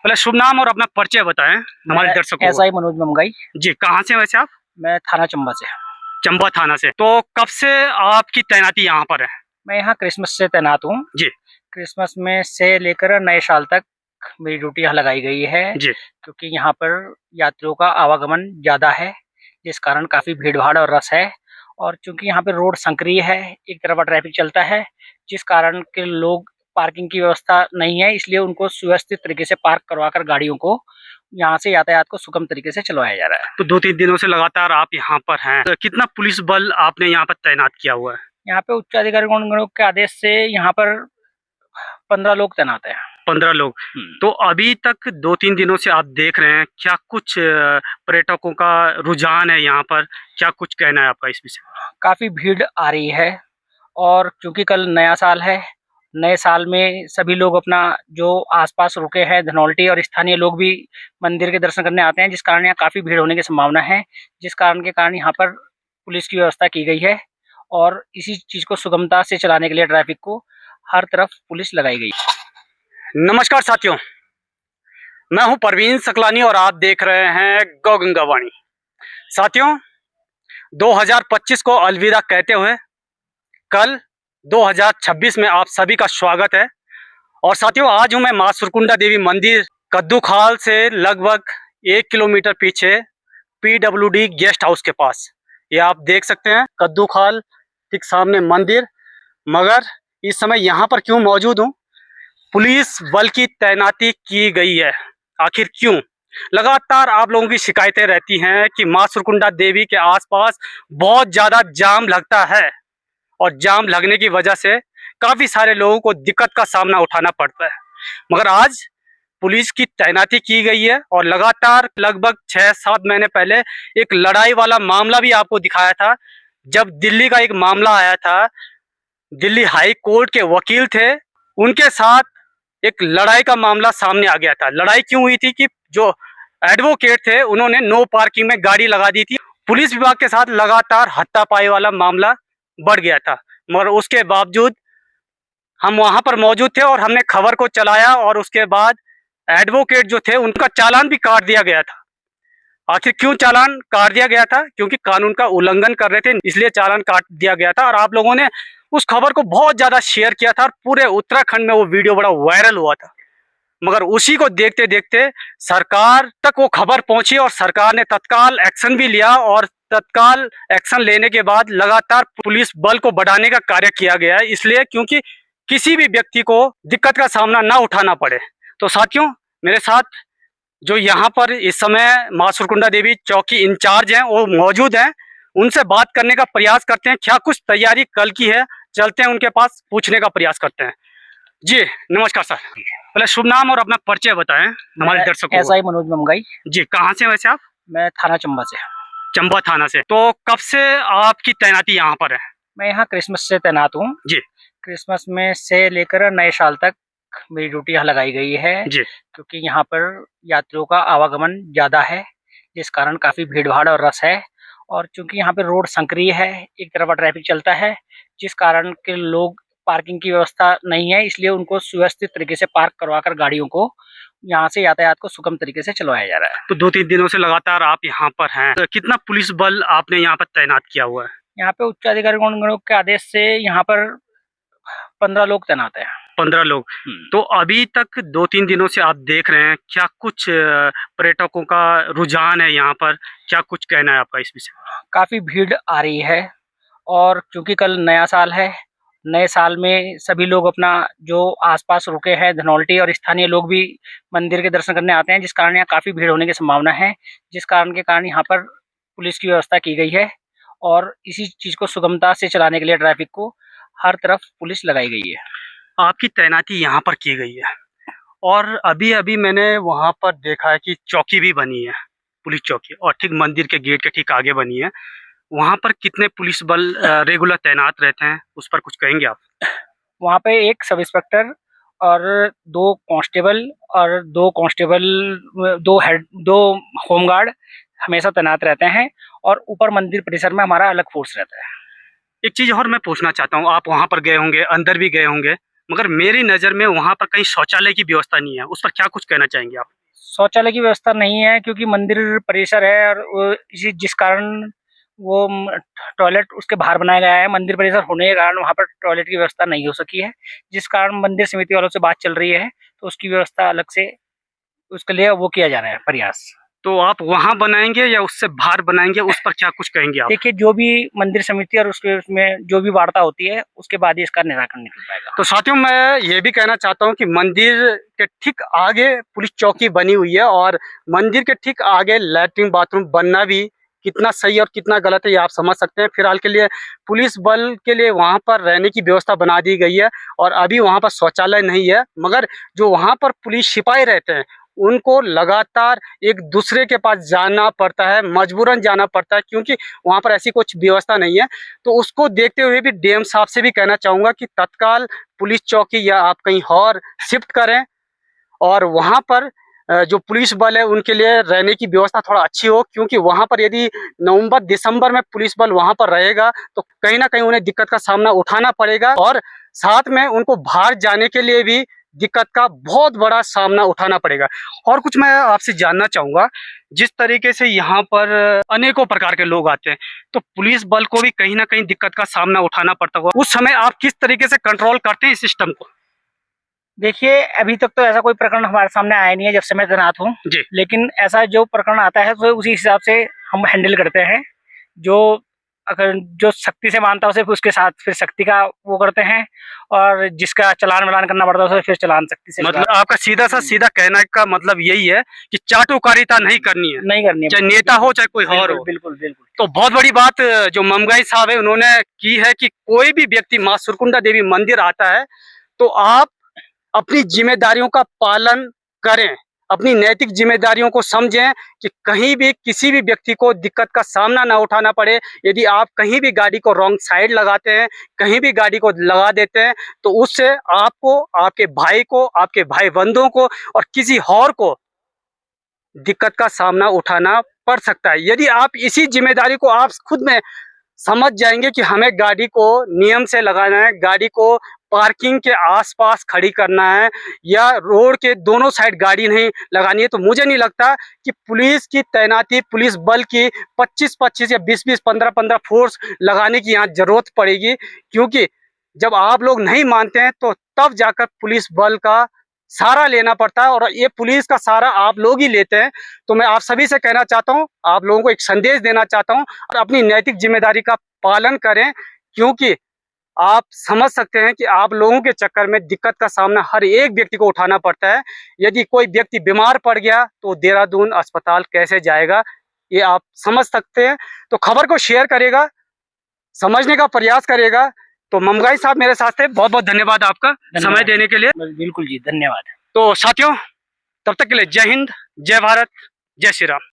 पहले शुभ नाम और अपना परिचय बताएं हमारे दर्शकों को। एसआई मनोज मंगाई जी, कहाँ से हैं वैसे आप? मैं थाना चंबा से। चंबा थाना से। तो कब से आपकी तैनाती यहाँ पर है? मैं यहाँ क्रिसमस से तैनात हूँ। जी क्रिसमस में से लेकर नए साल तक मेरी ड्यूटी यहाँ लगाई गई है, जी। क्योंकि यहाँ पर यात्रियों का आवागमन ज़्यादा है, जिस कारण काफ़ी भीड़ भाड़ और रश है। और चूंकि यहाँ पे रोड संकरी है, एक तरफा ट्रैफिक चलता है, जिस कारण के लोग पार्किंग की व्यवस्था नहीं है, इसलिए उनको सुव्यवस्थित तरीके से पार्क करवाकर गाड़ियों को यहाँ से यातायात को सुगम तरीके से चलवाया जा रहा है। तो 2-3 दिनों से लगातार आप यहाँ पर हैं, तो कितना पुलिस बल आपने यहाँ पर तैनात किया हुआ है? यहाँ पे उच्च अधिकारियों के आदेश से यहाँ पर 15 लोग तैनात हैं। 15 लोग। तो अभी तक 2-3 दिनों से आप देख रहे हैं, क्या कुछ पर्यटकों का रुझान है यहाँ पर? क्या कुछ कहना है आपका इस विषय में? काफ़ी भीड़ आ रही है, और क्योंकि कल नया साल है, नए साल में सभी लोग अपना जो आसपास रुके हैं धनौल्टी और स्थानीय लोग भी मंदिर के दर्शन करने आते हैं, जिस कारण यहाँ काफ़ी भीड़ होने की संभावना है, जिस कारण यहाँ पर पुलिस की व्यवस्था की गई है, और इसी चीज़ को सुगमता से चलाने के लिए ट्रैफिक को हर तरफ पुलिस लगाई गई है। नमस्कार साथियों, मैं हूं परवीन सकलानी और आप देख रहे हैं गौ गंगा वाणी। साथियों, 2025 को अलविदा कहते हुए कल 2026 में आप सभी का स्वागत है। और साथियों, आज हूं मैं मां सुरकुंडा देवी मंदिर कद्दू खाल से लगभग 1 किलोमीटर पीछे PWD गेस्ट हाउस के पास। ये आप देख सकते हैं कद्दू खाल ठीक सामने मंदिर। मगर इस समय यहाँ पर क्यों मौजूद हूँ? पुलिस बल की तैनाती की गई है। आखिर क्यों? लगातार आप लोगों की शिकायतें रहती हैं कि मां सुरकुंडा देवी के आसपास बहुत ज़्यादा जाम लगता है, और जाम लगने की वजह से काफ़ी सारे लोगों को दिक्कत का सामना उठाना पड़ता है। मगर आज पुलिस की तैनाती की गई है, और लगातार लगभग 6-7 महीने पहले एक लड़ाई वाला मामला भी आपको दिखाया था। जब दिल्ली का एक मामला आया था, दिल्ली हाई कोर्ट के वकील थे, उनके साथ एक लड़ाई का मामला सामने आ गया था। लड़ाई क्यों हुई थी कि जो एडवोकेट थे उन्होंने नो पार्किंग में गाड़ी लगा दी थी। पुलिस विभाग के साथ लगातार हाथापाई वाला मामला बढ़ गया था, मगर उसके बावजूद हम वहां पर मौजूद थे और हमने खबर को चलाया, और उसके बाद एडवोकेट जो थे उनका चालान भी काट दिया गया था। आखिर क्यों चालान काट दिया गया था? क्योंकि कानून का उल्लंघन कर रहे थे, इसलिए चालान काट दिया गया था। और आप लोगों ने उस खबर को बहुत ज्यादा शेयर किया था, और पूरे उत्तराखंड में वो वीडियो बड़ा वायरल हुआ था। मगर उसी को देखते देखते सरकार तक वो खबर पहुंची, और सरकार ने तत्काल एक्शन भी लिया, और तत्काल एक्शन लेने के बाद लगातार पुलिस बल को बढ़ाने का कार्य किया गया है, इसलिए क्योंकि किसी भी व्यक्ति को दिक्कत का सामना ना उठाना पड़े। तो साथियों, मेरे साथ जो यहाँ पर इस समय मां सुरकुंडा देवी चौकी इंचार्ज हैं वो मौजूद हैं, उनसे बात करने का प्रयास करते हैं। क्या कुछ तैयारी कल की है, चलते हैं उनके पास, पूछने का प्रयास करते हैं। जी नमस्कार सर, पहले शुभ नाम और अपना परिचय बताएं हमारे दर्शकों को। एसआई मनोज मंगाई। जी, कहाँ से वैसे आप? मैं थाना चंबा से। चंबा थाना से। तो कब से आपकी तैनाती यहाँ पर है? मैं यहाँ क्रिसमस से तैनात हूँ। जी। क्रिसमस में से लेकर नए साल तक मेरी ड्यूटी यहाँ लगाई गई है, जी। क्योंकि यहाँ पर यात्रियों का आवागमन ज़्यादा है, जिस कारण काफ़ी भीड़ भाड़ और रश है। और चूंकि यहाँ पे रोड संकरी है, एक तरफा ट्रैफिक चलता है, जिस कारण के लोग पार्किंग की व्यवस्था नहीं है, इसलिए उनको सुव्यवस्थित तरीके से पार्क करवाकर गाड़ियों को यहाँ से यातायात को सुगम तरीके से चलवाया जा रहा है। तो 2-3 दिनों से लगातार आप यहाँ पर हैं, तो कितना पुलिस बल आपने यहाँ पर तैनात किया हुआ है? यहाँ पे उच्च अधिकारियों के आदेश से यहाँ पर 15 लोग तैनात हैं। 15 लोग। तो अभी तक 2-3 दिनों से आप देख रहे हैं, क्या कुछ पर्यटकों का रुझान है यहाँ पर? क्या कुछ कहना है आपका इस विषय में? काफ़ी भीड़ आ रही है, और क्योंकि कल नया साल है, नए साल में सभी लोग अपना जो आसपास रुके हैं धनौल्टी और स्थानीय लोग भी मंदिर के दर्शन करने आते हैं, जिस कारण यहाँ काफ़ी भीड़ होने की संभावना है, जिस कारण यहाँ पर पुलिस की व्यवस्था की गई है, और इसी चीज़ को सुगमता से चलाने के लिए ट्रैफिक को हर तरफ पुलिस लगाई गई है। आपकी तैनाती यहाँ पर की गई है, और अभी अभी मैंने वहाँ पर देखा है कि चौकी भी बनी है, पुलिस चौकी, और ठीक मंदिर के गेट के ठीक आगे बनी है। वहाँ पर कितने पुलिस बल रेगुलर तैनात रहते हैं, उस पर कुछ कहेंगे आप? वहाँ पे एक सब इंस्पेक्टर और 2 कांस्टेबल और 2 होमगार्ड हमेशा तैनात रहते हैं, और ऊपर मंदिर परिसर में हमारा अलग फोर्स रहता है। एक चीज़ और मैं पूछना चाहता हूँ, आप वहाँ पर गए होंगे, अंदर भी गए होंगे, मगर मेरी नज़र में वहाँ पर कहीं शौचालय की व्यवस्था नहीं है, उस पर क्या कुछ कहना चाहेंगे आप? शौचालय की व्यवस्था नहीं है क्योंकि मंदिर परिसर है और वो इसी जिस कारण वो टॉयलेट उसके बाहर बनाया गया है। मंदिर परिसर होने के कारण वहाँ पर टॉयलेट की व्यवस्था नहीं हो सकी है, जिस कारण मंदिर समिति वालों से बात चल रही है, तो उसकी व्यवस्था अलग से उसके लिए वो किया जा रहा है प्रयास। तो आप वहाँ बनाएंगे या उससे बाहर बनाएंगे, उस पर क्या कुछ कहेंगे आप? देखिए, जो भी मंदिर समिति और उसके उसमें जो भी वार्ता होती है, उसके बाद ही इसका निराकरण निकल पाएगा। तो साथियों, मैं ये भी कहना चाहता हूँ कि मंदिर के ठीक आगे पुलिस चौकी बनी हुई है और मंदिर के ठीक आगे लैट्रिन बाथरूम बनना भी कितना सही और कितना गलत है ये आप समझ सकते हैं। फिलहाल के लिए पुलिस बल के लिए वहाँ पर रहने की व्यवस्था बना दी गई है और अभी वहाँ पर शौचालय नहीं है, मगर जो वहाँ पर पुलिस सिपाही रहते हैं उनको लगातार एक दूसरे के पास जाना पड़ता है, मजबूरन जाना पड़ता है, क्योंकि वहाँ पर ऐसी कुछ व्यवस्था नहीं है। तो उसको देखते हुए भी डीएम साहब से भी कहना चाहूँगा कि तत्काल पुलिस चौकी या आप कहीं और शिफ्ट करें और वहाँ पर जो पुलिस बल है उनके लिए रहने की व्यवस्था थोड़ा अच्छी हो, क्योंकि वहाँ पर यदि नवंबर दिसंबर में पुलिस बल वहाँ पर रहेगा तो कहीं ना कहीं उन्हें दिक्कत का सामना उठाना पड़ेगा और साथ में उनको बाहर जाने के लिए भी दिक्कत का बहुत बड़ा सामना उठाना पड़ेगा। और कुछ मैं आपसे जानना चाहूँगा, जिस तरीके से यहाँ पर अनेकों प्रकार के लोग आते हैं तो पुलिस बल को भी कहीं ना कहीं दिक्कत का सामना उठाना पड़ता होगा, उस समय आप किस तरीके से कंट्रोल करते हैं इस सिस्टम को? देखिए, अभी तक तो ऐसा कोई प्रकरण हमारे सामने आया नहीं है जब से मैं तैनात हूँ। जी। लेकिन ऐसा जो प्रकरण आता है तो उसी हिसाब से हम हैंडल करते हैं। जो अगर जो सख्ती से मानता है उसे फिर उसके साथ फिर सख्ती का वो करते हैं और जिसका चालान-वालान करना पड़ता है उसे फिर चालान सख्ती से मतलब आपका सीधा सा सीधा कहना का मतलब यही है कि चाटुकारिता नहीं करनी है, नहीं करनी है। चाहे नेता हो चाहे कोई और हो। बिल्कुल, बिल्कुल। तो बहुत बड़ी बात जो ममगाई साहब है उन्होंने की है कि कोई भी व्यक्ति माँ सुरकुंडा देवी मंदिर आता है तो आप अपनी जिम्मेदारियों का पालन करें, अपनी नैतिक जिम्मेदारियों को समझें कि कहीं भी किसी भी व्यक्ति को दिक्कत का सामना ना उठाना पड़े। यदि आप कहीं भी गाड़ी को रॉन्ग साइड लगाते हैं, कहीं भी गाड़ी को लगा देते हैं तो उससे आपको, आपके भाई को, आपके भाई बंधुओं को और किसी और को दिक्कत का सामना उठाना पड़ सकता है। यदि आप इसी जिम्मेदारी को आप खुद में समझ जाएंगे कि हमें गाड़ी को नियम से लगाना है, गाड़ी को पार्किंग के आसपास खड़ी करना है या रोड के दोनों साइड गाड़ी नहीं लगानी है, तो मुझे नहीं लगता कि पुलिस की तैनाती, पुलिस बल की 25-25 या 20-20, 15-15 फोर्स लगाने की यहाँ जरूरत पड़ेगी, क्योंकि जब आप लोग नहीं मानते हैं तो तब जाकर पुलिस बल का सहारा लेना पड़ता है और ये पुलिस का सहारा आप लोग ही लेते हैं। तो मैं आप सभी से कहना चाहता हूँ, आप लोगों को एक संदेश देना चाहता हूँ और अपनी नैतिक जिम्मेदारी का पालन करें, क्योंकि आप समझ सकते हैं कि आप लोगों के चक्कर में दिक्कत का सामना हर एक व्यक्ति को उठाना पड़ता है। यदि कोई व्यक्ति बीमार पड़ गया तो देहरादून अस्पताल कैसे जाएगा, ये आप समझ सकते हैं। तो खबर को शेयर करेगा, समझने का प्रयास करेगा। तो ममगाई साहब मेरे साथ थे, बहुत बहुत धन्यवाद आपका समय देने के लिए। बिल्कुल जी, धन्यवाद। तो साथियों, तब तक के लिए जय हिंद, जय भारत, जय श्री राम।